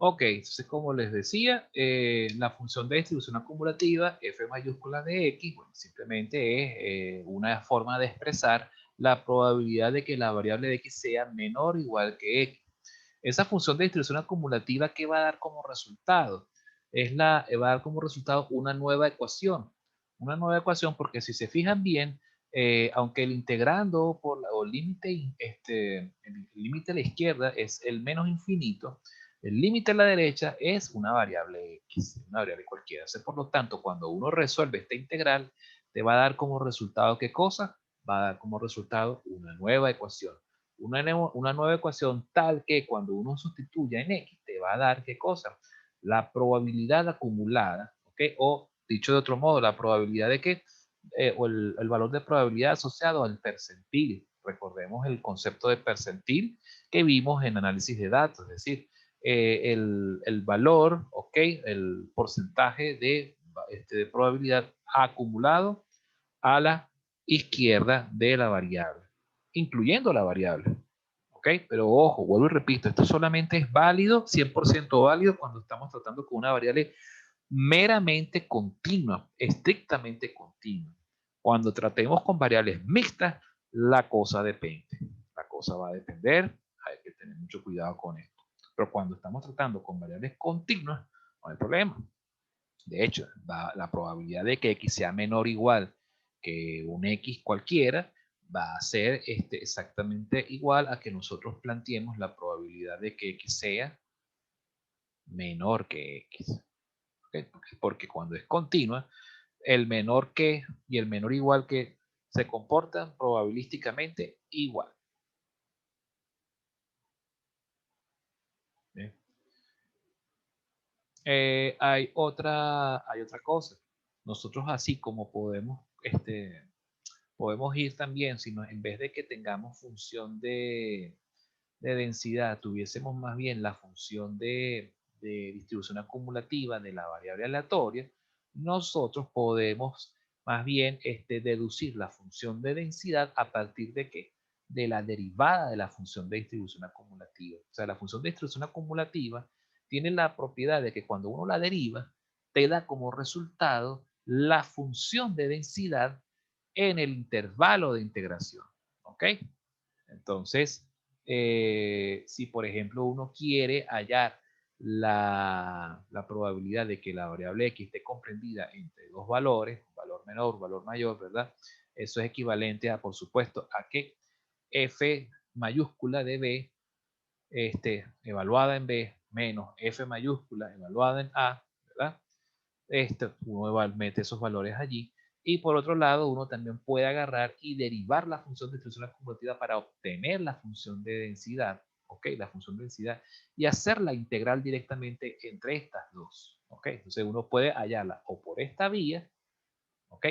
Ok, entonces como les decía, la función de distribución acumulativa f mayúscula de x, bueno, simplemente es una forma de expresar la probabilidad de que la variable de x sea menor o igual que x. Esa función de distribución acumulativa, ¿qué va a dar como resultado? Va a dar como resultado una nueva ecuación. Una nueva ecuación porque si se fijan bien, aunque el integrando o límite, el límite a la izquierda es el menos infinito, el límite a la derecha es una variable x, una variable cualquiera. Entonces, por lo tanto, cuando uno resuelve esta integral, te va a dar como resultado, ¿qué cosa? Va a dar como resultado una nueva ecuación. Una nueva ecuación tal que cuando uno sustituya en x, te va a dar, ¿qué cosa? La probabilidad acumulada, ¿ok? O dicho de otro modo, la probabilidad de que, o el valor de probabilidad asociado al percentil. Recordemos el concepto de percentil que vimos en análisis de datos, es decir, el valor, ¿ok? El porcentaje de probabilidad acumulado a la izquierda de la variable, incluyendo la variable. ¿Ok? Pero ojo, vuelvo y repito, esto solamente es válido, 100% válido cuando estamos tratando con una variable meramente continua, estrictamente continua. Cuando tratemos con variables mixtas, la cosa depende. La cosa va a depender, hay que tener mucho cuidado con esto. Pero cuando estamos tratando con variables continuas, no hay problema. De hecho, la probabilidad de que x sea menor o igual que un x cualquiera va a ser exactamente igual a que nosotros planteemos la probabilidad de que x sea menor que x. ¿Okay? Porque cuando es continua, el menor que y el menor igual que se comportan probabilísticamente igual. ¿Bien? Hay otra cosa. Nosotros así como podemos ir también, si no, en vez de que tengamos función de densidad, tuviésemos más bien la función de distribución acumulativa de la variable aleatoria, nosotros podemos más bien deducir la función de densidad a partir de qué? De la derivada de la función de distribución acumulativa. O sea, la función de distribución acumulativa tiene la propiedad de que cuando uno la deriva, te da como resultado la función de densidad en el intervalo de integración. ¿Ok? Entonces, si por ejemplo uno quiere hallar la probabilidad de que la variable x esté comprendida entre dos valores, un valor menor, un valor mayor, ¿verdad? Eso es equivalente a, por supuesto, a que f mayúscula de b evaluada en b menos f mayúscula evaluada en a, ¿verdad? Uno mete esos valores allí. Y por otro lado, uno también puede agarrar y derivar la función de distribución acumulativa para obtener la función de densidad, ¿ok? La función de densidad y hacer la integral directamente entre estas dos, ¿ok? Entonces uno puede hallarla o por esta vía, ¿ok?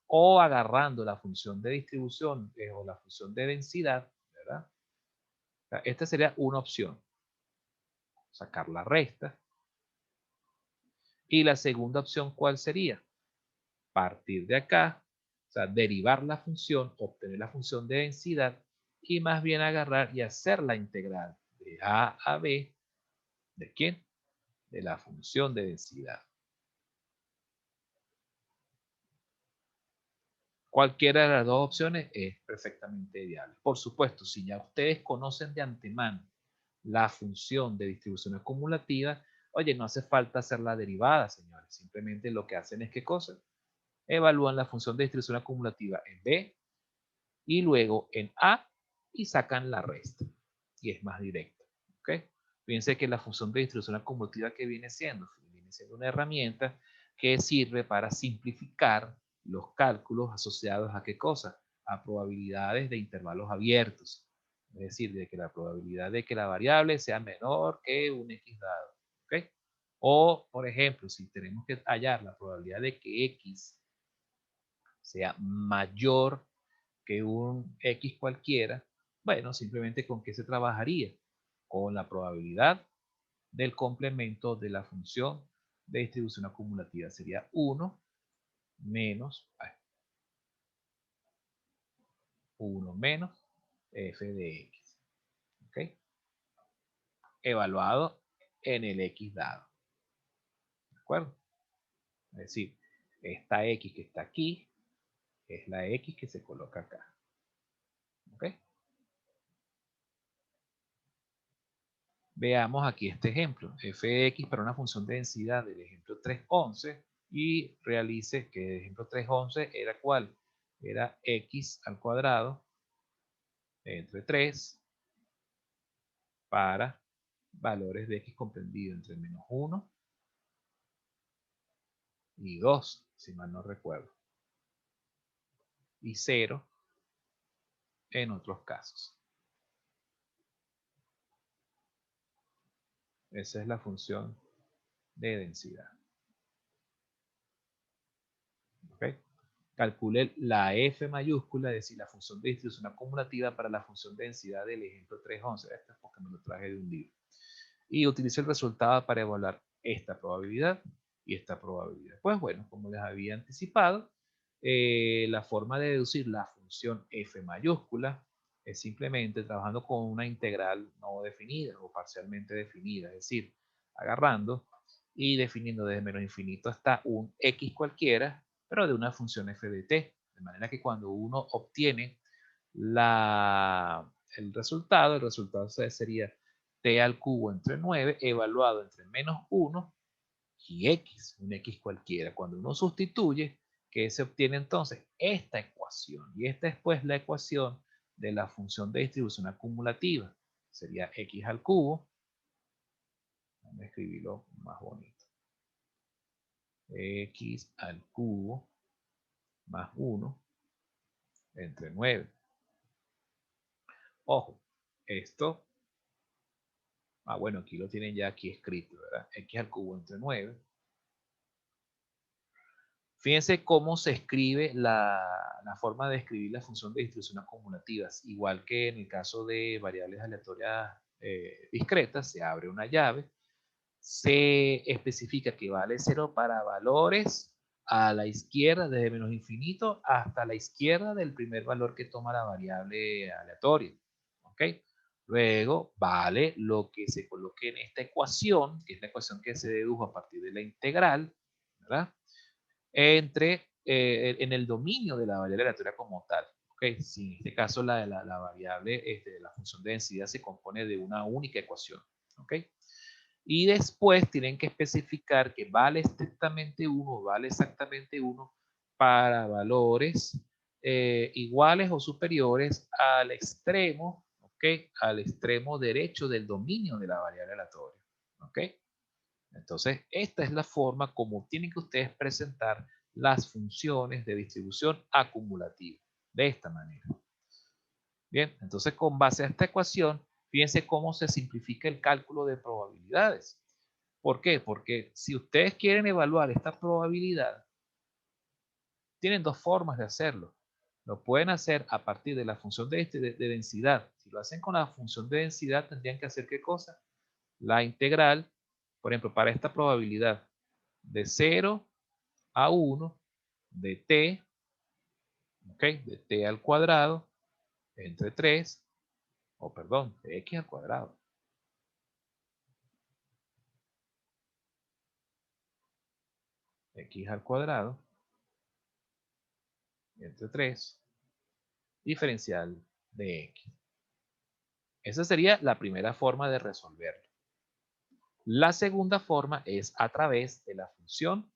O agarrando la función de distribución o la función de densidad, ¿verdad? O sea, esta sería una opción, sacar la resta. Y la segunda opción, ¿cuál sería? Partir de acá, o sea, derivar la función, obtener la función de densidad y más bien agarrar y hacer la integral de a b. ¿De quién? De la función de densidad. Cualquiera de las dos opciones es perfectamente viable. Por supuesto, si ya ustedes conocen de antemano la función de distribución acumulativa, oye, no hace falta hacer la derivada, señores. Simplemente lo que hacen es, ¿qué cosa? Evalúan la función de distribución acumulativa en b y luego en A y sacan la resta. Y es más directo. ¿Ok? Fíjense que la función de distribución acumulativa que viene siendo una herramienta que sirve para simplificar los cálculos asociados a qué cosa? A probabilidades de intervalos abiertos. Es decir, de que la probabilidad de que la variable sea menor que un x dado. ¿Ok? O, por ejemplo, si tenemos que hallar la probabilidad de que x sea mayor que un X cualquiera, bueno, simplemente con qué se trabajaría, con la probabilidad del complemento de la función de distribución acumulativa. Sería 1 menos, 1 menos f de x. ¿Ok? Evaluado en el X dado. ¿De acuerdo? Es decir, esta X que está aquí es la X que se coloca acá. ¿Ok? Veamos aquí este ejemplo. F de X para una función de densidad del ejemplo 3.11 y realice que el ejemplo 3.11 era ¿cuál? Era X al cuadrado entre 3 para valores de X comprendido entre menos 1 y 2, si mal no recuerdo, y 0 en otros casos. Esa es la función de densidad. ¿Ok? Calcule la F mayúscula, es decir, la función de distribución acumulativa para la función de densidad del ejemplo 3.11. Esto es porque me lo traje de un libro. Y utilice el resultado para evaluar esta probabilidad y esta probabilidad. Pues bueno, como les había anticipado, la forma de deducir la función f mayúscula es simplemente trabajando con una integral no definida o parcialmente definida, es decir, agarrando y definiendo desde menos infinito hasta un x cualquiera, pero de una función f de t, de manera que cuando uno obtiene el resultado sería t al cubo entre 9 evaluado entre menos 1 y x, un x cualquiera. Cuando uno sustituye, ¿qué se obtiene entonces? Esta ecuación. Y esta es pues la ecuación de la función de distribución acumulativa. Sería x al cubo. Vamos a escribirlo más bonito. X al cubo más 1 entre 9. Ojo, esto, bueno, aquí lo tienen ya aquí escrito, ¿verdad? X al cubo entre 9. Fíjense cómo se escribe la forma de escribir la función de distribución acumulativa. Igual que en el caso de variables aleatorias discretas, se abre una llave, se especifica que vale 0 para valores a la izquierda desde menos infinito hasta la izquierda del primer valor que toma la variable aleatoria. ¿Ok? Luego vale lo que se coloque en esta ecuación, que es la ecuación que se dedujo a partir de la integral, ¿verdad? En el dominio de la variable aleatoria como tal. ¿Okay? Si en este caso la variable, la función de densidad se compone de una única ecuación. ¿Okay? Y después tienen que especificar que vale estrictamente 1, vale exactamente 1 para valores iguales o superiores al extremo, ¿ok? Al extremo derecho del dominio de la variable aleatoria. ¿Ok? Entonces, esta es la forma como tienen que ustedes presentar las funciones de distribución acumulativa. De esta manera. Bien, entonces con base a esta ecuación, fíjense cómo se simplifica el cálculo de probabilidades. ¿Por qué? Porque si ustedes quieren evaluar esta probabilidad, tienen dos formas de hacerlo. Lo pueden hacer a partir de la función de densidad. Si lo hacen con la función de densidad, tendrían que hacer ¿qué cosa? La integral, por ejemplo, para esta probabilidad de 0 a 1 de t, ¿ok? De t al cuadrado entre 3, o perdón, de x al cuadrado. X al cuadrado entre 3 diferencial de x. Esa sería la primera forma de resolverlo. La segunda forma es a través de la función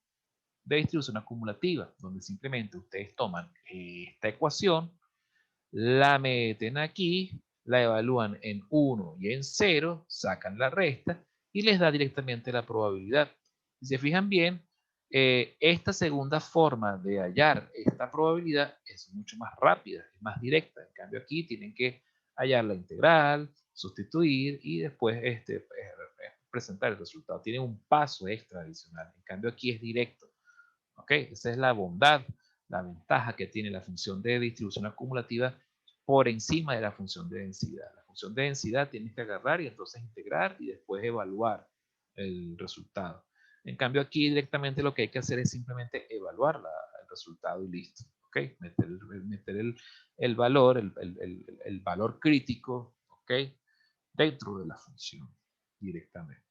de distribución acumulativa, donde simplemente ustedes toman esta ecuación, la meten aquí, la evalúan en 1 y en 0, sacan la resta y les da directamente la probabilidad. Si se fijan bien, esta segunda forma de hallar esta probabilidad es mucho más rápida, es más directa. En cambio aquí tienen que hallar la integral, sustituir y después presentar el resultado. Tiene un paso extra adicional. En cambio aquí es directo. ¿Ok? Esa es la bondad, la ventaja que tiene la función de distribución acumulativa por encima de la función de densidad. La función de densidad tienes que agarrar y entonces integrar y después evaluar el resultado. En cambio aquí directamente lo que hay que hacer es simplemente evaluar el resultado y listo. ¿Ok? Meter el valor, el valor crítico, ¿ok? Dentro de la función directamente.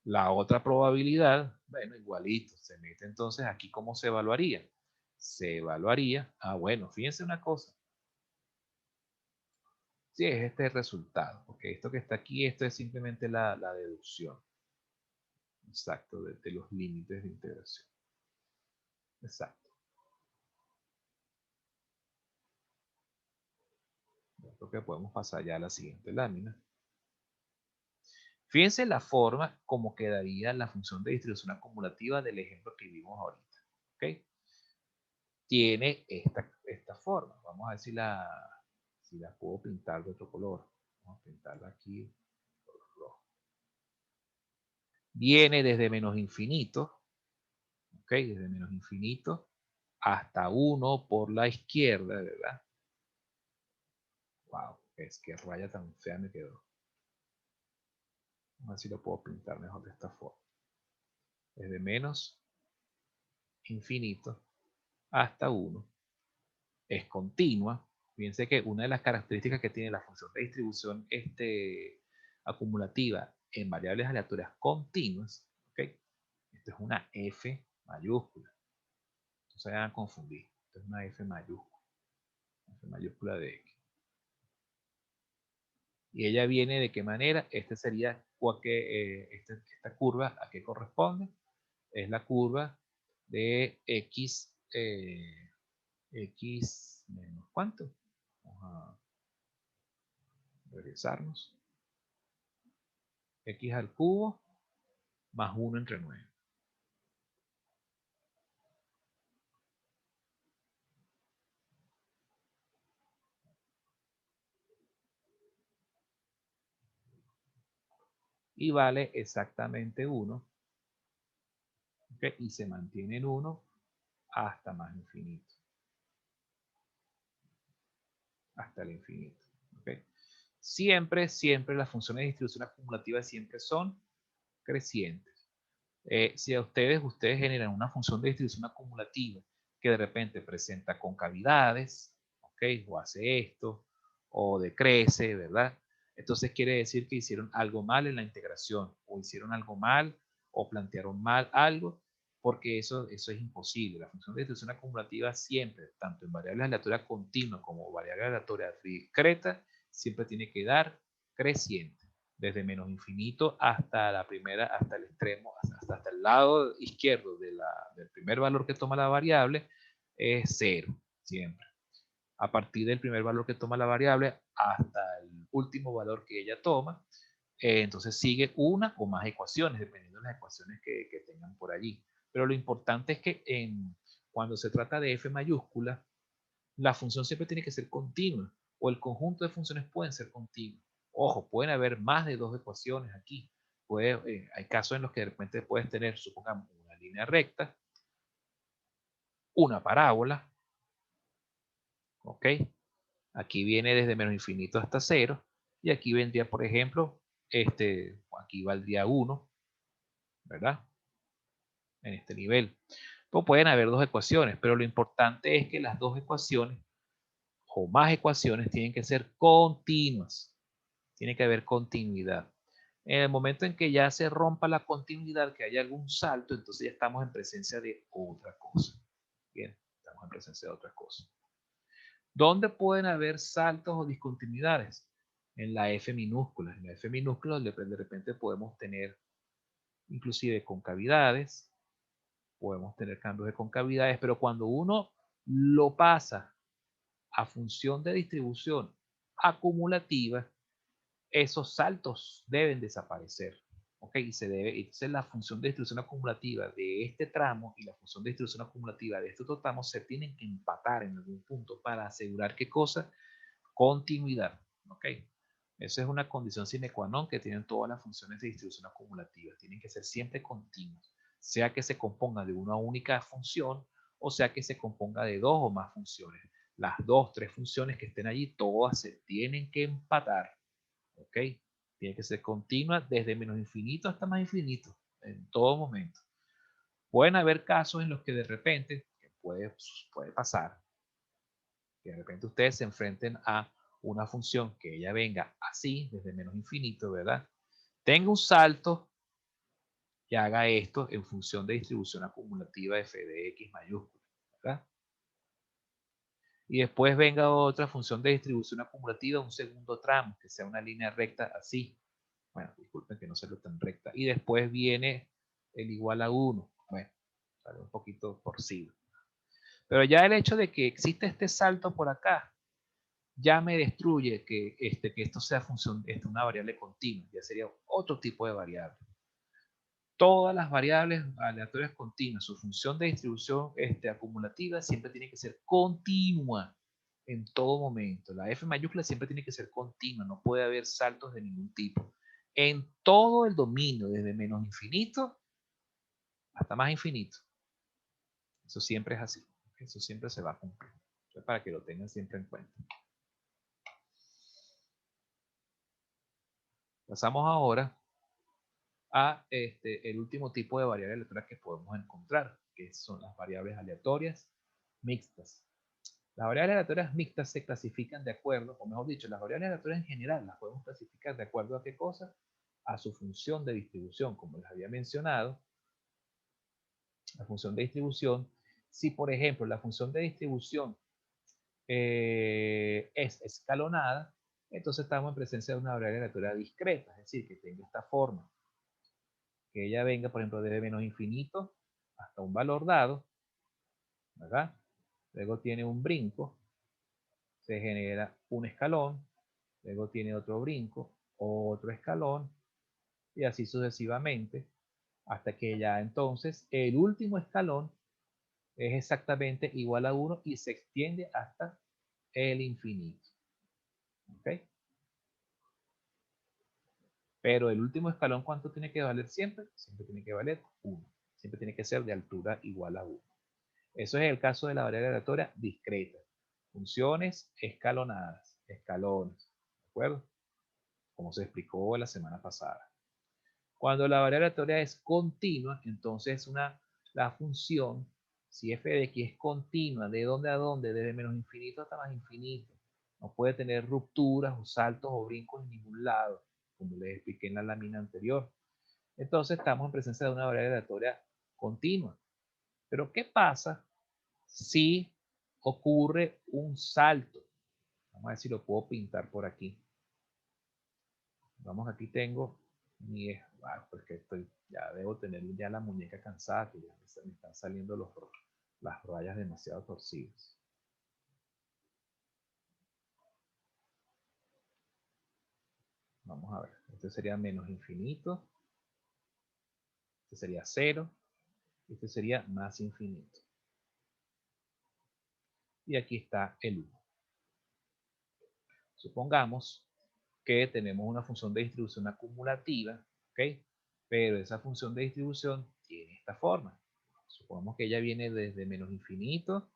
La otra probabilidad, bueno, igualito, se mete entonces aquí, ¿cómo se evaluaría? Se evaluaría, bueno, fíjense una cosa, si es este el resultado, porque esto que está aquí, esto es simplemente la deducción, exacto, de los límites de integración, exacto. Yo creo que podemos pasar ya a la siguiente lámina. Fíjense la forma como quedaría la función de distribución acumulativa del ejemplo que vimos ahorita, ¿ok? Tiene esta forma. Vamos a ver si la puedo pintar de otro color. Vamos a pintarla aquí color rojo. Viene desde menos infinito, ¿ok? Desde menos infinito hasta 1 por la izquierda, ¿verdad? Wow, es que raya tan fea me quedó. Vamos a ver si lo puedo pintar mejor de esta forma. Desde menos infinito hasta 1. Es continua. Fíjense que una de las características que tiene la función de distribución acumulativa en variables aleatorias continuas, ¿okay? Esto es una F mayúscula. No se vayan a confundir. Esto es una F mayúscula. F mayúscula de X. Y ella viene de qué manera. Esta sería esta curva a qué corresponde. Es la curva de X, X menos ¿cuánto? Vamos a regresarnos. X al cubo más 1 entre 9. Y vale exactamente 1. ¿Okay? Y se mantiene en 1 hasta más infinito. Hasta el infinito. ¿Okay? Siempre, siempre las funciones de distribución acumulativa siempre son crecientes. Si a ustedes generan una función de distribución acumulativa que de repente presenta concavidades, ¿ok? O hace esto, o decrece, ¿verdad? Entonces quiere decir que hicieron algo mal en la integración, o hicieron algo mal, o plantearon mal algo, porque eso es imposible. La función de distribución acumulativa siempre, tanto en variables aleatorias continuas como variables aleatorias discretas, siempre tiene que dar creciente desde menos infinito hasta la primera, hasta el extremo, hasta el lado izquierdo del primer valor que toma la variable, es 0, siempre. A partir del primer valor que toma la variable hasta el último valor que ella toma, entonces sigue una o más ecuaciones, dependiendo de las ecuaciones que tengan por allí. Pero lo importante es que cuando se trata de f mayúscula, la función siempre tiene que ser continua, o el conjunto de funciones pueden ser continuas. Ojo, pueden haber más de 2 ecuaciones aquí. Hay casos en los que de repente puedes tener, supongamos, una línea recta, una parábola, ¿ok? Aquí viene desde menos infinito hasta 0, y aquí vendría, por ejemplo, aquí valdría 1, ¿verdad? En este nivel. Pues pueden haber 2 ecuaciones, pero lo importante es que las 2 ecuaciones o más ecuaciones tienen que ser continuas. Tiene que haber continuidad. En el momento en que ya se rompa la continuidad, que haya algún salto, entonces ya estamos en presencia de otra cosa. Bien, estamos en presencia de otra cosa. ¿Dónde pueden haber saltos o discontinuidades? En la F minúscula. En la F minúscula de repente podemos tener inclusive concavidades, podemos tener cambios de concavidades, pero cuando uno lo pasa a función de distribución acumulativa, esos saltos deben desaparecer. ¿Ok? Y entonces la función de distribución acumulativa de este tramo y la función de distribución acumulativa de este otro tramo se tienen que empatar en algún punto para asegurar qué cosa, continuidad. ¿Ok? Esa es una condición sine qua non que tienen todas las funciones de distribución acumulativa. Tienen que ser siempre continuas, sea que se componga de una única función o sea que se componga de 2 o más funciones. Las 2, 3 funciones que estén allí, todas se tienen que empatar. ¿Ok? Tiene que ser continua desde menos infinito hasta más infinito, en todo momento. Pueden haber casos en los que de repente, que puede pasar, que de repente ustedes se enfrenten a una función que ella venga así, desde menos infinito, ¿verdad? Tenga un salto y haga esto en función de distribución acumulativa f de x mayúscula, ¿verdad? Y después venga otra función de distribución acumulativa, un segundo tramo, que sea una línea recta así. Bueno, disculpen que no sea tan recta. Y después viene el igual a 1. Bueno, sale un poquito torcido. Pero ya el hecho de que existe este salto por acá, ya me destruye que esto sea función, una variable continua. Ya sería otro tipo de variable. Todas las variables aleatorias continuas, su función de distribución acumulativa siempre tiene que ser continua en todo momento. La f mayúscula siempre tiene que ser continua, no puede haber saltos de ningún tipo. En todo el dominio, desde menos infinito hasta más infinito. Eso siempre es así. Eso siempre se va a cumplir. Entonces, para que lo tengan siempre en cuenta. Pasamos ahora a el último tipo de variables aleatorias que podemos encontrar, que son las variables aleatorias mixtas. Las variables aleatorias mixtas se clasifican de acuerdo, o mejor dicho, las variables aleatorias en general las podemos clasificar de acuerdo a qué cosa, a su función de distribución, como les había mencionado, la función de distribución. Si, por ejemplo, la función de distribución es escalonada, entonces estamos en presencia de una variable aleatoria discreta, es decir, que tenga esta forma. Que ella venga, por ejemplo, desde menos infinito hasta un valor dado, ¿verdad? Luego tiene un brinco, se genera un escalón, luego tiene otro brinco, otro escalón, y así sucesivamente, hasta que ya entonces el último escalón es exactamente igual a 1 y se extiende hasta el infinito. ¿Ok? Pero el último escalón, ¿cuánto tiene que valer siempre? Siempre tiene que valer 1. Siempre tiene que ser de altura igual a 1. Eso es el caso de la variable aleatoria discreta. Funciones escalonadas, escalones. ¿De acuerdo? Como se explicó la semana pasada. Cuando la variable aleatoria es continua, entonces la función, si f de x es continua, ¿de dónde a dónde? Desde menos infinito hasta más infinito. No puede tener rupturas o saltos o brincos en ningún lado, como les expliqué en la lámina anterior. Entonces estamos en presencia de una variable aleatoria continua. Pero ¿qué pasa si ocurre un salto? Vamos a ver si lo puedo pintar por aquí. Vamos, aquí tengo mi, porque ya debo tener ya la muñeca cansada, que ya me están saliendo las rayas demasiado torcidas. Vamos a ver, este sería menos infinito, este sería 0, este sería más infinito. Y aquí está el 1. Supongamos que tenemos una función de distribución acumulativa, ¿ok? Pero esa función de distribución tiene esta forma. Supongamos que ella viene desde menos infinito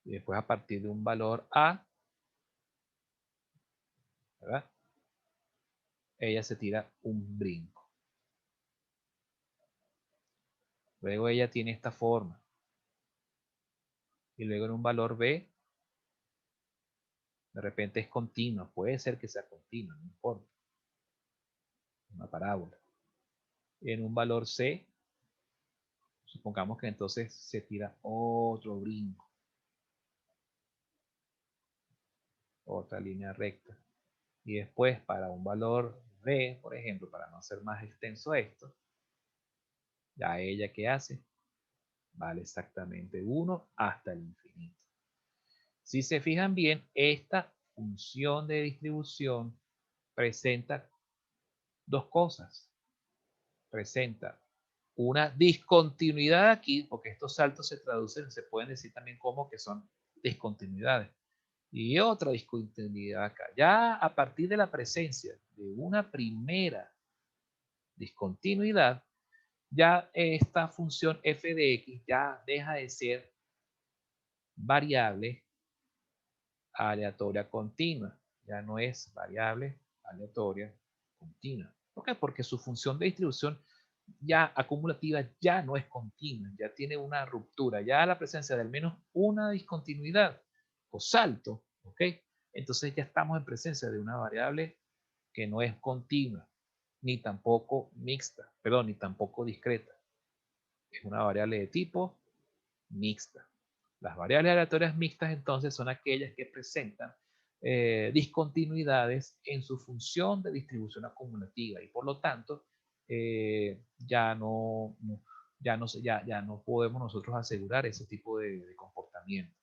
y después a partir de un valor a, ¿verdad? Ella se tira un brinco. Luego ella tiene esta forma. Y luego en un valor b, de repente es continua. Puede ser que sea continua, no importa. Una parábola. En un valor c, supongamos que entonces se tira otro brinco. Otra línea recta. Y después para un valor b, por ejemplo, para no hacer más extenso esto, ya ella ¿qué hace? Vale exactamente 1 hasta el infinito. Si se fijan bien, esta función de distribución presenta dos cosas. Presenta una discontinuidad aquí, porque estos saltos se traducen, se pueden decir también como que son discontinuidades. Y otra discontinuidad acá. Ya a partir de la presencia de una primera discontinuidad, ya esta función f de x ya deja de ser variable aleatoria continua. Ya no es variable aleatoria continua. ¿Por qué? Porque su función de distribución ya acumulativa ya no es continua, ya tiene una ruptura, ya la presencia de al menos una discontinuidad o salto, ¿ok? Entonces ya estamos en presencia de una variable que no es continua. ni tampoco mixta, perdón, ni tampoco discreta. Es una variable de tipo mixta. Las variables aleatorias mixtas entonces son aquellas que presentan discontinuidades en su función de distribución acumulativa y por lo tanto ya no, ya no podemos nosotros asegurar ese tipo de comportamiento.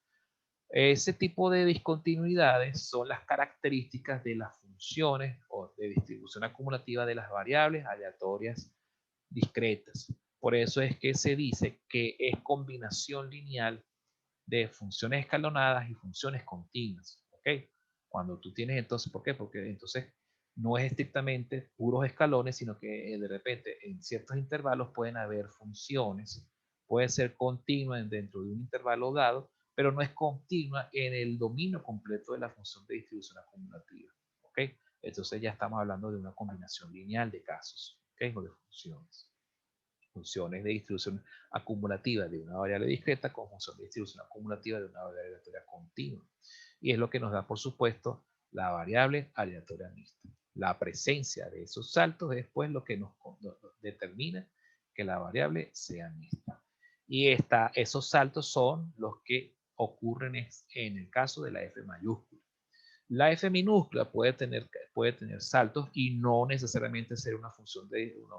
Ese tipo de discontinuidades son las características de las funciones o de distribución acumulativa de las variables aleatorias discretas. Por eso es que se dice que es combinación lineal de funciones escalonadas y funciones continuas. ¿Ok? Cuando tú tienes entonces, ¿por qué? Porque entonces no es estrictamente puros escalones, sino que de repente en ciertos intervalos pueden haber funciones, puede ser continua dentro de un intervalo dado, pero no es continua en el dominio completo de la función de distribución acumulativa. ¿Ok? Entonces ya estamos hablando de una combinación lineal de casos, ¿ok? O de funciones de distribución acumulativa de una variable discreta con función de distribución acumulativa de una variable aleatoria continua. Y es lo que nos da, por supuesto, la variable aleatoria mixta. La presencia de esos saltos es pues lo que nos determina que la variable sea mixta. Y esos saltos son los que ocurren en el caso de la F mayúscula. La F minúscula puede tener saltos y no necesariamente ser una función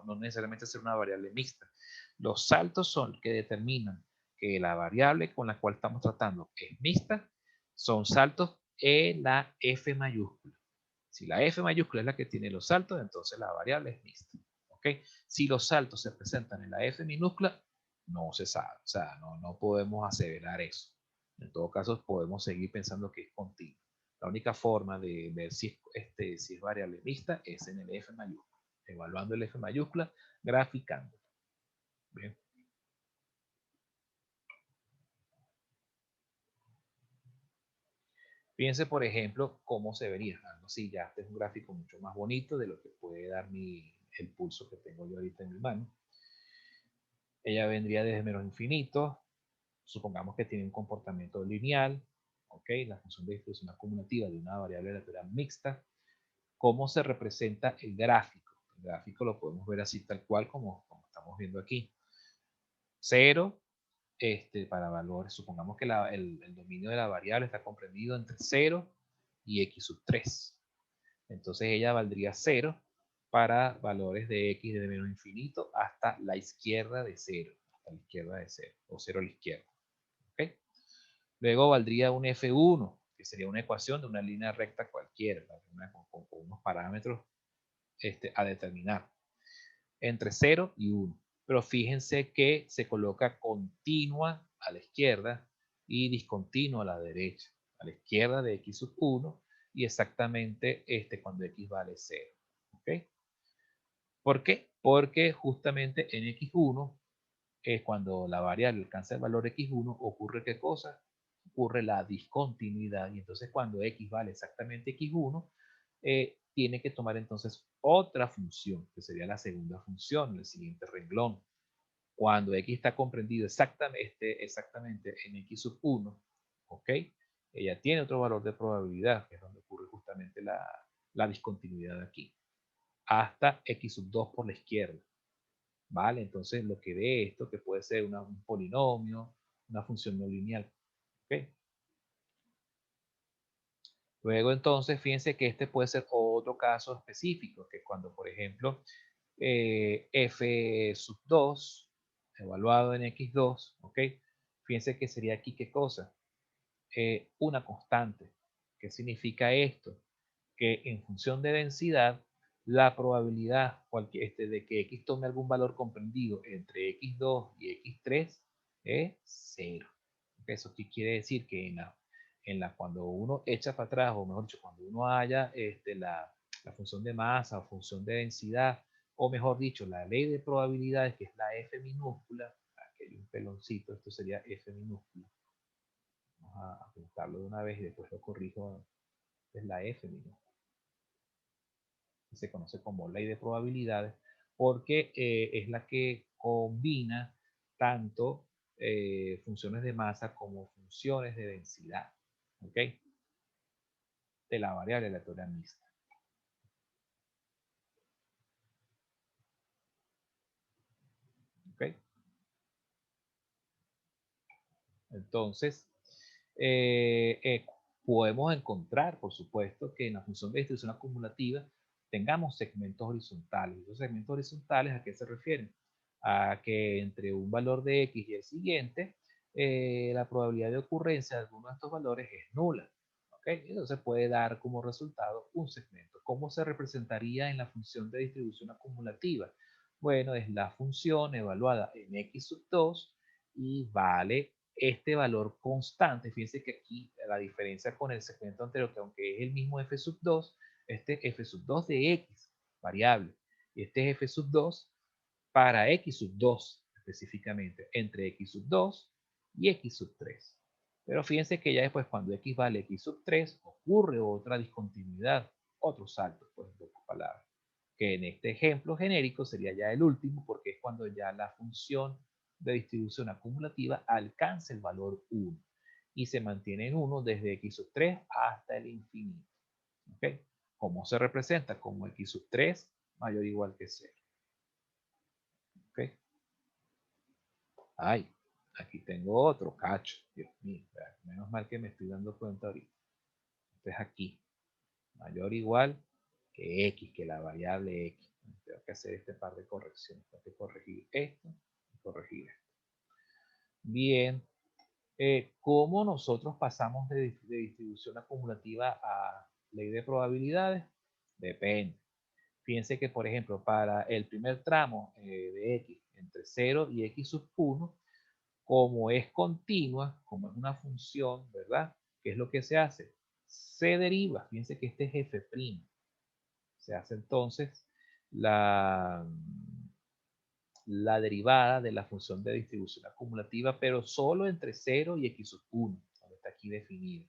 no necesariamente ser una variable mixta. Los saltos son que determinan que la variable con la cual estamos tratando es mixta, son saltos en la F mayúscula. Si la F mayúscula es la que tiene los saltos, entonces la variable es mixta. ¿Ok? Si los saltos se presentan en la F minúscula, no se sabe. O sea, no podemos aseverar eso. En todo caso, podemos seguir pensando que es continuo. La única forma de ver si es variable mixta es en el F mayúscula, evaluando el F mayúscula, graficando. Bien. Fíjense, por ejemplo, cómo se vería. Algo así, ya este es un gráfico mucho más bonito de lo que puede dar el pulso que tengo yo ahorita en mi mano. Ella vendría desde menos infinito. Supongamos que tiene un comportamiento lineal. ¿Ok? La función de distribución acumulativa de una variable aleatoria mixta. ¿Cómo se representa el gráfico? El gráfico lo podemos ver así tal cual como estamos viendo aquí. 0 para valores, supongamos que el dominio de la variable está comprendido entre 0 y x sub 3. Entonces ella valdría 0 para valores de x desde menos infinito hasta la izquierda de 0, hasta la izquierda de 0, o 0 a la izquierda. ¿Okay? Luego valdría un f1, que sería una ecuación de una línea recta cualquiera, con unos parámetros a determinar, entre 0 y 1. Pero fíjense que se coloca continua a la izquierda y discontinua a la derecha. A la izquierda de x sub 1 y exactamente cuando x vale 0. ¿Ok? ¿Por qué? Porque justamente en x1, cuando la variable alcanza el valor x1, ocurre ¿qué cosa? Ocurre la discontinuidad. Y entonces cuando x vale exactamente x1, tiene que tomar entonces otra función, que sería la segunda función, el siguiente renglón. Cuando x está comprendido exactamente en x sub 1, ¿ok? Ella tiene otro valor de probabilidad, que es donde ocurre justamente la discontinuidad aquí, hasta x sub 2 por la izquierda. ¿Vale? Entonces lo que ve esto, que puede ser un polinomio, una función no lineal. ¿Ok? Luego entonces, fíjense que este puede ser otro caso específico, que cuando, por ejemplo, f sub 2, evaluado en x2, ¿ok? Fíjense que sería aquí, ¿qué cosa? Una constante. ¿Qué significa esto? Que en función de densidad, la probabilidad de que x tome algún valor comprendido entre x2 y x3 es 0. ¿Eso qué quiere decir? Que cuando uno echa para atrás, o mejor dicho, cuando uno haya la función de masa o función de densidad, o mejor dicho, la ley de probabilidades, que es la F minúscula, aquí hay un peloncito, esto sería F minúscula. Vamos a apuntarlo de una vez y después lo corrijo, es la F minúscula. Se conoce como ley de probabilidades porque es la que combina tanto funciones de masa como funciones de densidad, ¿ok? De la variable aleatoria mixta. Entonces, eh, eh, podemos encontrar, por supuesto, que en la función de distribución acumulativa tengamos segmentos horizontales. Esos segmentos horizontales, ¿a qué se refieren? A que entre un valor de x y el siguiente, la probabilidad de ocurrencia de alguno de estos valores es nula. ¿Ok? Entonces puede dar como resultado un segmento. ¿Cómo se representaría en la función de distribución acumulativa? Bueno, es la función evaluada en x sub 2 y vale este valor constante. Fíjense que aquí la diferencia con el segmento anterior, que aunque es el mismo f sub 2, este f sub 2 de x, variable, y este es f sub 2 para x sub 2 específicamente, entre x sub 2 y x sub 3. Pero fíjense que ya después cuando x vale x sub 3 ocurre otra discontinuidad, otro salto, pues en pocas palabras, que en este ejemplo genérico sería ya el último porque es cuando ya la función de distribución acumulativa alcanza el valor 1 y se mantiene en 1 desde x sub 3 hasta el infinito. ¿Ok? ¿Cómo se representa? Como x sub 3 mayor o igual que 0. ¿Ok? Ay, aquí tengo otro cacho. Dios mío, menos mal que me estoy dando cuenta ahorita. Entonces aquí, mayor o igual que x, que la variable x. Tengo que hacer este par de correcciones. Tengo que corregir esto y corregir esto. Bien, ¿cómo nosotros pasamos de distribución acumulativa a ley de probabilidades? Depende. Fíjense que, por ejemplo, para el primer tramo de x entre 0 y x sub 1, como es continua, como es una función, ¿verdad? ¿Qué es lo que se hace? Se deriva. Fíjense que este es f'. Se hace entonces la, la derivada de la función de distribución acumulativa, pero solo entre 0 y x sub 1, donde está aquí definido.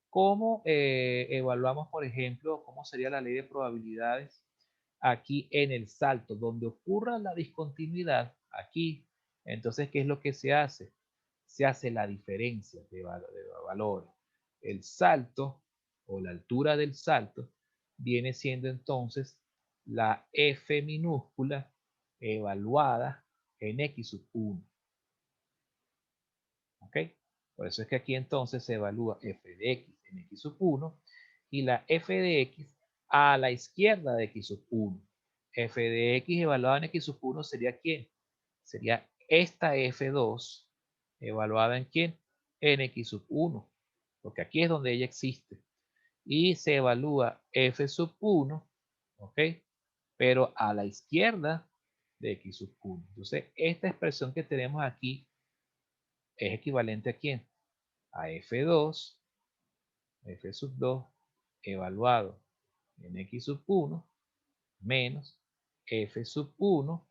¿Cómo evaluamos, por ejemplo, cómo sería la ley de probabilidades aquí en el salto, donde ocurra la discontinuidad, aquí? Entonces, ¿qué es lo que se hace? Se hace la diferencia de valores. El salto o la altura del salto viene siendo entonces la f minúscula evaluada en x sub 1. ¿Ok? Por eso es que aquí entonces se evalúa f de x en x sub 1 y la f de x a la izquierda de x sub 1. F de x evaluada en x sub 1 sería ¿quién? Sería esta f2 evaluada en ¿quién? En x sub 1, porque aquí es donde ella existe. Y se evalúa f sub 1, ¿ok? Pero a la izquierda de x sub 1. Entonces, esta expresión que tenemos aquí es equivalente a ¿quién? A f2, f sub 2, evaluado en x sub 1, menos f sub 1,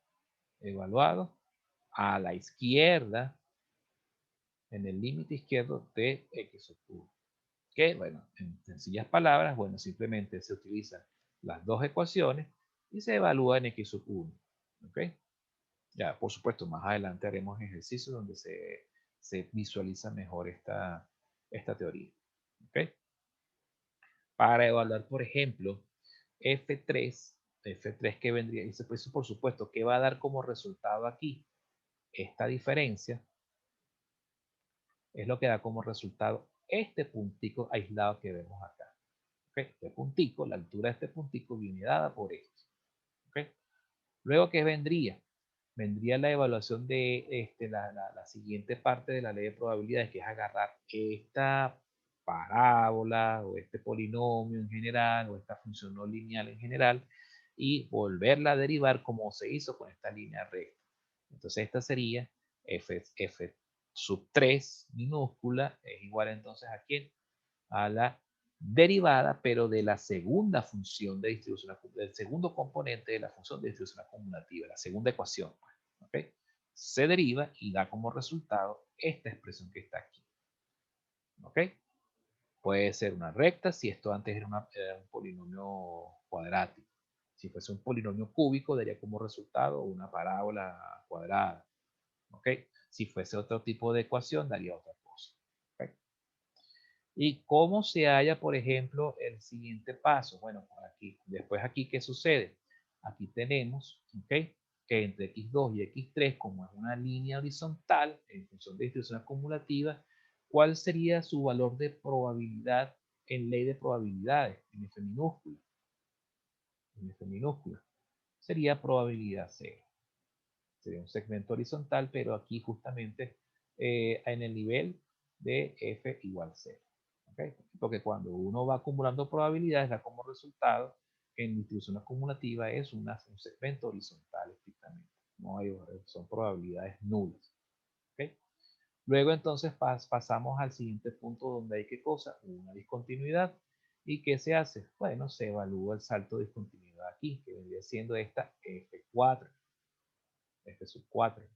evaluado a la izquierda, en el límite izquierdo de x sub 1. Que, bueno, en sencillas palabras, bueno, simplemente se utilizan las dos ecuaciones y se evalúa en x sub 1. ¿Ok? Ya, por supuesto, más adelante haremos ejercicios donde se visualiza mejor esta teoría. ¿Ok? Para evaluar, por ejemplo, F3 que vendría, y pues, por supuesto, ¿qué va a dar como resultado aquí? Esta diferencia es lo que da como resultado este puntico aislado que vemos acá. ¿Okay? Este puntico, la altura de este puntico viene dada por esto. ¿Okay? Luego, ¿qué vendría? Vendría la evaluación de la siguiente parte de la ley de probabilidades, que es agarrar esta parábola o este polinomio en general o esta función no lineal en general y volverla a derivar como se hizo con esta línea recta. Entonces esta sería f sub 3 minúscula es igual entonces a quién? A la derivada, pero de la segunda función de distribución, del segundo componente de la función de distribución acumulativa, la segunda ecuación. ¿Okay? Se deriva y da como resultado esta expresión que está aquí. ¿Ok? Puede ser una recta si esto antes era un polinomio cuadrático. Si fuese un polinomio cúbico, daría como resultado una parábola cuadrada. ¿Ok? Si fuese otro tipo de ecuación, daría otra cosa. ¿Ok? ¿Y cómo se halla, por ejemplo, el siguiente paso? Bueno, aquí, después aquí, ¿qué sucede? Aquí tenemos, ¿ok? entre x2 y x3, como es una línea horizontal en función de distribución acumulativa, ¿cuál sería su valor de probabilidad en ley de probabilidades, en F minúscula? En F minúscula. Sería probabilidad cero. Sería un segmento horizontal, pero aquí justamente en el nivel de F igual 0. ¿Okay? Porque cuando uno va acumulando probabilidades, da como resultado que en distribución acumulativa es un segmento horizontal estrictamente. No hay, son probabilidades nulas. ¿Okay? Luego entonces pasamos al siguiente punto donde hay qué cosa, una discontinuidad. ¿Y qué se hace? Bueno, se evalúa el salto de discontinuidad aquí, que vendría siendo esta F4, F sub 4.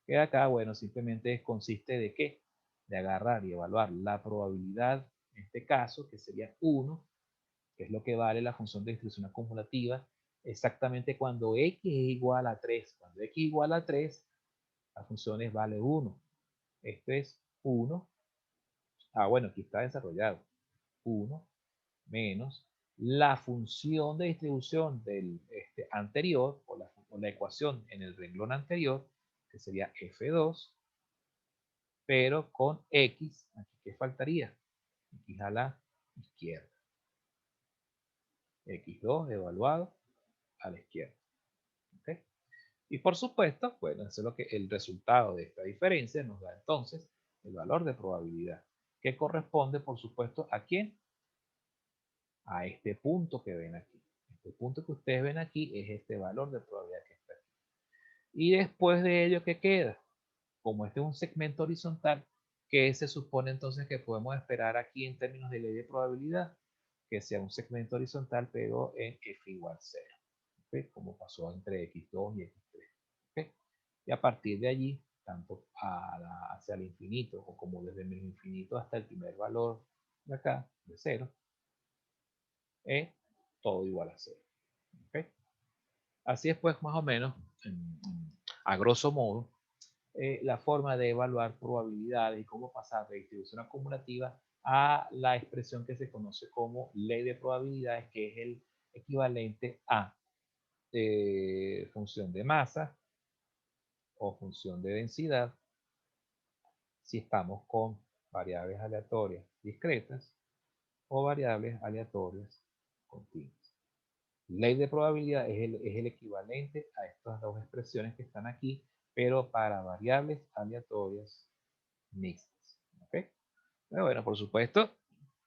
Que acá, bueno, simplemente consiste de qué? De agarrar y evaluar la probabilidad, en este caso, que sería 1, que es lo que vale la función de distribución acumulativa, exactamente cuando x es igual a 3. Cuando x es igual a 3, la función vale 1. Esto es 1. Bueno, aquí está desarrollado. 1 menos la función de distribución del anterior, o la ecuación en el renglón anterior, que sería f2, pero con x, aquí ¿qué faltaría? X a la izquierda. X2 evaluado a la izquierda. ¿Okay? Y por supuesto, bueno, eso es lo que el resultado de esta diferencia nos da entonces el valor de probabilidad, que corresponde, por supuesto, ¿a quién? A este punto que ven aquí. Este punto que ustedes ven aquí es este valor de probabilidad que está aquí. Y después de ello, ¿qué queda? Como este es un segmento horizontal, ¿qué se supone entonces que podemos esperar aquí en términos de ley de probabilidad? Que sea un segmento horizontal, pero en f igual 0, ¿okay? Como pasó entre x2 y x3. ¿Okay? Y a partir de allí, tanto hacia el infinito, o como desde el infinito hasta el primer valor de acá, de 0, es todo igual a 0. ¿Okay? Así es pues más o menos, a grosso modo, la forma de evaluar probabilidades y cómo pasar de distribución acumulativa a la expresión que se conoce como ley de probabilidades, que es el equivalente a función de masa o función de densidad si estamos con variables aleatorias discretas o variables aleatorias continuas. Ley de probabilidad es el equivalente a estas dos expresiones que están aquí, pero para variables aleatorias mixtas. ¿Okay? Pero bueno, por supuesto,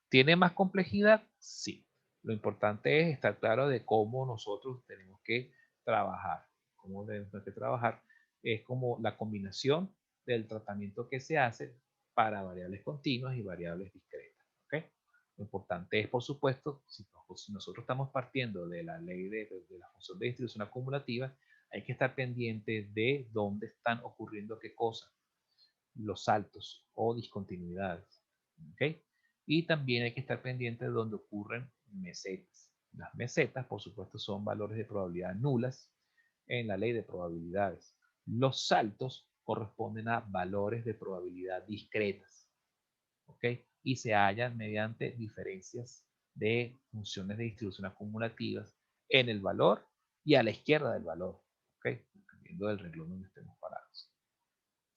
¿tiene más complejidad? Sí. Lo importante es estar claro de cómo nosotros tenemos que trabajar. Cómo tenemos que trabajar es como la combinación del tratamiento que se hace para variables continuas y variables discretas. ¿Okay? Lo importante es, por supuesto, si nosotros estamos partiendo de la ley de la función de distribución acumulativa, hay que estar pendiente de dónde están ocurriendo qué cosas, los saltos o discontinuidades. ¿Okay? Y también hay que estar pendiente de donde ocurren mesetas. Las mesetas, por supuesto, son valores de probabilidad nulas en la ley de probabilidades. Los saltos corresponden a valores de probabilidad discretas. ¿Okay? Y se hallan mediante diferencias de funciones de distribución acumulativas en el valor y a la izquierda del valor, ¿okay? Dependiendo del renglón donde estemos parados.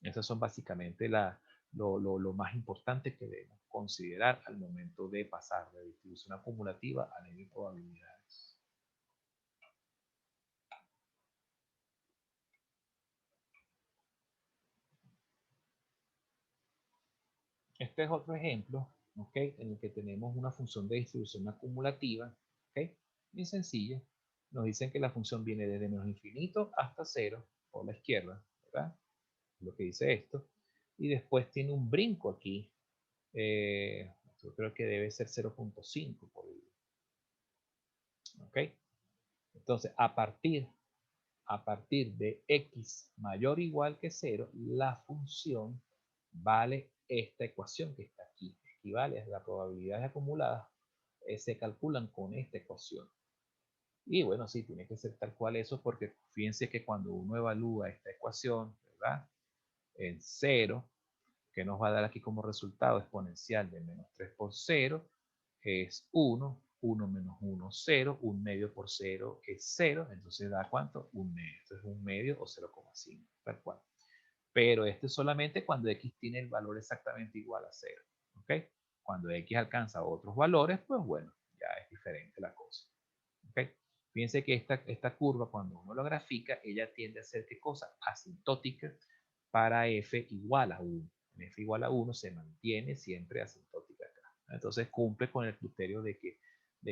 Esas son básicamente lo más importante que debemos considerar al momento de pasar de distribución acumulativa a ley de probabilidades. Este es otro ejemplo, ¿okay? En el que tenemos una función de distribución acumulativa, ¿okay? Bien sencilla. Nos dicen que la función viene desde menos infinito hasta 0 por la izquierda, ¿verdad? Lo que dice esto. Y después tiene un brinco aquí. Yo creo que debe ser 0.5 por el, ¿ok? Entonces, a partir de x mayor o igual que 0, la función vale esta ecuación que está aquí. Equivale a las probabilidades acumuladas, se calculan con esta ecuación. Y bueno, sí, tiene que ser tal cual eso, porque fíjense que cuando uno evalúa esta ecuación, ¿verdad? En 0, que nos va a dar aquí como resultado exponencial de menos 3 por 0, es 1, 1 menos 1, 0. 1 medio por 0 es 0. Entonces da ¿cuánto? 1 medio. Entonces 1 medio o 0,5, tal cual. Pero esto es solamente cuando x tiene el valor exactamente igual a 0. ¿Ok? Cuando x alcanza otros valores, pues bueno, ya es diferente la cosa. ¿Ok? Fíjense que esta curva, cuando uno lo grafica, ella tiende a ser, ¿qué cosa? Asintótica para f igual a 1. En f igual a 1 se mantiene siempre asintótica acá. Entonces cumple con el criterio de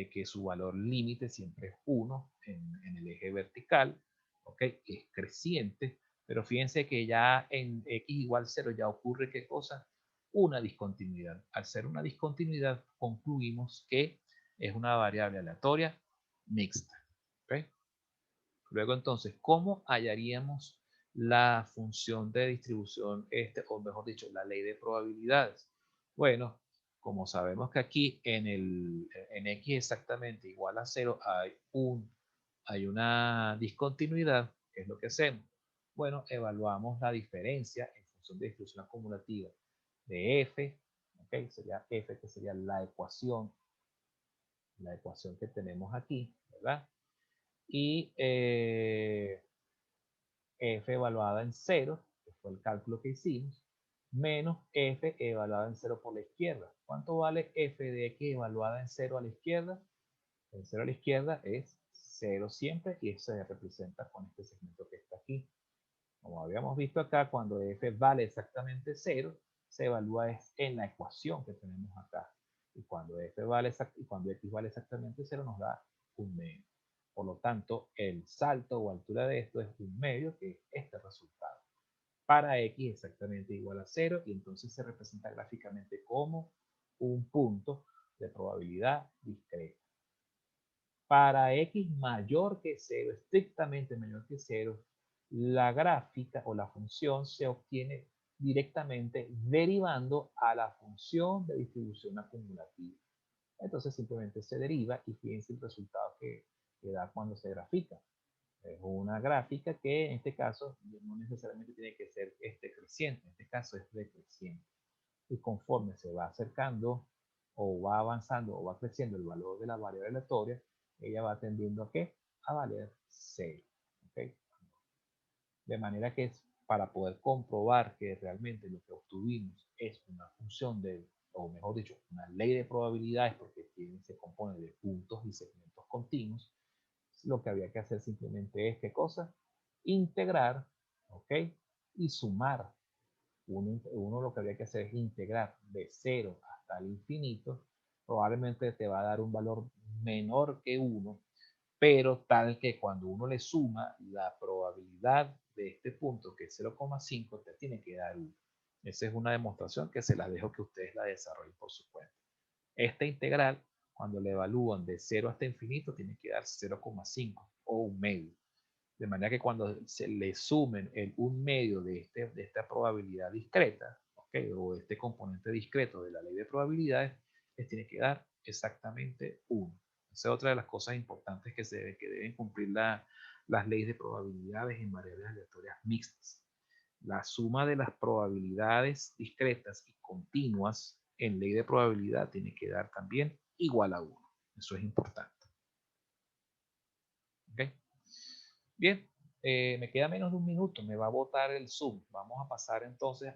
que su valor límite siempre es 1 en el eje vertical, ¿ok? Que es creciente, pero fíjense que ya en x igual 0 ya ocurre, ¿qué cosa? Una discontinuidad. Al ser una discontinuidad, concluimos que es una variable aleatoria mixta. ¿Okay? Luego entonces, ¿cómo hallaríamos la función de distribución, o mejor dicho, la ley de probabilidades? Bueno, como sabemos que aquí en x exactamente igual a 0 hay una discontinuidad, ¿qué es lo que hacemos? Bueno, evaluamos la diferencia en función de distribución acumulativa de f, ¿okay? Sería f, que sería la ecuación que tenemos aquí, ¿verdad? Y f evaluada en 0, que fue el cálculo que hicimos, menos f evaluada en 0 por la izquierda. ¿Cuánto vale f de x evaluada en 0 a la izquierda? En 0 a la izquierda es 0 siempre, y eso se representa con este segmento que está aquí. Como habíamos visto acá, cuando f vale exactamente 0, se evalúa en la ecuación que tenemos acá. Y cuando cuando x vale exactamente 0, nos da un medio. Por lo tanto, el salto o altura de esto es un medio, que es este resultado. Para x exactamente igual a 0, y entonces se representa gráficamente como un punto de probabilidad discreta. Para x mayor que 0, estrictamente mayor que 0, la gráfica o la función se obtiene directamente derivando a la función de distribución acumulativa. Entonces simplemente se deriva y fíjense el resultado que da cuando se grafica. Es una gráfica que en este caso no necesariamente tiene que ser creciente, en este caso es decreciente. Y conforme se va acercando o va avanzando o va creciendo el valor de la variable aleatoria, ella va tendiendo a ¿qué? A valer 0. ¿Okay? De manera que para poder comprobar que realmente lo que obtuvimos es una función o mejor dicho, una ley de probabilidades, porque se compone de puntos y segmentos continuos, lo que había que hacer simplemente es, ¿qué cosa? Integrar, ¿ok? Y sumar. Uno lo que habría que hacer es integrar de 0 hasta el infinito. Probablemente te va a dar un valor menor que 1, pero tal que cuando uno le suma la probabilidad de este punto, que es 0,5, te tiene que dar 1. Esa es una demostración que se la dejo que ustedes la desarrollen por su cuenta. Esta integral, cuando la evalúan de 0 hasta infinito, tiene que dar 0,5 o un medio. De manera que cuando se le sumen el un medio de esta probabilidad discreta, ¿okay? O este componente discreto de la ley de probabilidades, les tiene que dar exactamente 1. Esa es otra de las cosas importantes que deben cumplir las leyes de probabilidades en variables aleatorias mixtas. La suma de las probabilidades discretas y continuas en ley de probabilidad tiene que dar también igual a 1. Eso es importante. ¿Okay? Bien, me queda menos de un minuto, me va a botar el Zoom. Vamos a pasar entonces